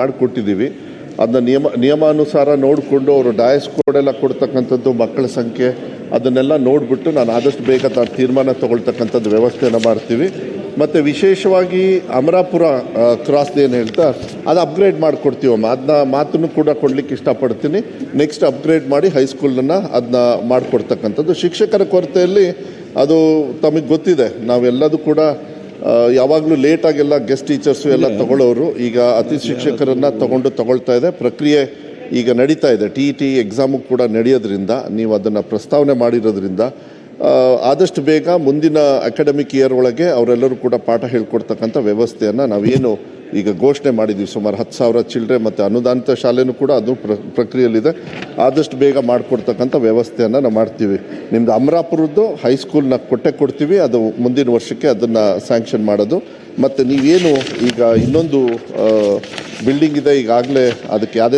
ಮಾಡಿಕೊಟ್ಟಿದ್ದೀವಿ. ಅದನ್ನ ನಿಯಮಾನುಸಾರ ನೋಡಿಕೊಂಡು ಅವರು ಡಯಸ್ ಕೋಡ್ ಎಲ್ಲ ಕೊಡ್ತಕ್ಕಂಥದ್ದು, ಮಕ್ಕಳ ಸಂಖ್ಯೆ ಅದನ್ನೆಲ್ಲ ನೋಡಿಬಿಟ್ಟು ನಾನು ಆದಷ್ಟು ಬೇಗ ತೀರ್ಮಾನ ತಗೊಳ್ತಕ್ಕಂಥದ್ದು ವ್ಯವಸ್ಥೆಯನ್ನು ಮಾಡ್ತೀವಿ. ಮತ್ತು ವಿಶೇಷವಾಗಿ ಅಮರಾಪುರ ಕ್ರಾಸ್ ಏನು ಹೇಳ್ತಾ ಅದು ಅಪ್ಗ್ರೇಡ್ ಮಾಡಿಕೊಡ್ತೀವಮ್ಮ. ಅದನ್ನ ಮಾತನ್ನು ಕೂಡ ಕೊಡಲಿಕ್ಕೆ ಇಷ್ಟಪಡ್ತೀನಿ. ನೆಕ್ಸ್ಟ್ ಅಪ್ಗ್ರೇಡ್ ಮಾಡಿ ಹೈಸ್ಕೂಲನ್ನು ಅದನ್ನ ಮಾಡಿಕೊಡ್ತಕ್ಕಂಥದ್ದು. ಶಿಕ್ಷಕರ ಕೊರತೆಯಲ್ಲಿ ಅದು ತಮಗೆ ಗೊತ್ತಿದೆ, ನಾವೆಲ್ಲದೂ ಕೂಡ ಯಾವಾಗಲೂ ಲೇಟಾಗೆಲ್ಲ ಗೆಸ್ಟ್ ಟೀಚರ್ಸು ಎಲ್ಲ ತಗೊಳ್ಳೋರು. ಈಗ ಅತಿ ಶಿಕ್ಷಕರನ್ನು ತಗೊಳ್ತಾ ಇದೆ. ಪ್ರಕ್ರಿಯೆ ಈಗ ನಡೀತಾ ಇದೆ. TET ಎಕ್ಸಾಮು ಕೂಡ ನಡೆಯೋದ್ರಿಂದ, ನೀವು ಅದನ್ನು ಪ್ರಸ್ತಾವನೆ ಮಾಡಿರೋದ್ರಿಂದ ಆದಷ್ಟು ಬೇಗ ಮುಂದಿನ ಅಕಾಡೆಮಿಕ್ ಇಯರ್ ಒಳಗೆ ಅವರೆಲ್ಲರೂ ಕೂಡ ಪಾಠ ಹೇಳ್ಕೊಡ್ತಕ್ಕಂಥ ವ್ಯವಸ್ಥೆಯನ್ನು ನಾವೇನು ಈಗ ಘೋಷಣೆ ಮಾಡಿದ್ದೀವಿ. ಸುಮಾರು 10,000 ಚಿಲ್ಡ್ರೆ ಮತ್ತು ಅನುದಾನಿತ ಶಾಲೆನೂ ಕೂಡ ಅದು ಪ್ರಕ್ರಿಯೆಯಲ್ಲಿದೆ. ಆದಷ್ಟು ಬೇಗ ಮಾಡಿಕೊಡ್ತಕ್ಕಂಥ ವ್ಯವಸ್ಥೆಯನ್ನು ನಾವು ಮಾಡ್ತೀವಿ. ನಿಮ್ಮದು ಅಮರಾಪುರದ್ದು ಹೈಸ್ಕೂಲ್ನ ಕೊಡ್ತೀವಿ. ಅದು ಮುಂದಿನ ವರ್ಷಕ್ಕೆ ಅದನ್ನು ಸ್ಯಾಂಕ್ಷನ್ ಮಾಡೋದು. ಮತ್ತು ನೀವೇನು ಈಗ ಇನ್ನೊಂದು ಬಿಲ್ಡಿಂಗ್ ಇದೆ, ಈಗಾಗಲೇ ಅದಕ್ಕೆ ಯಾವುದೇ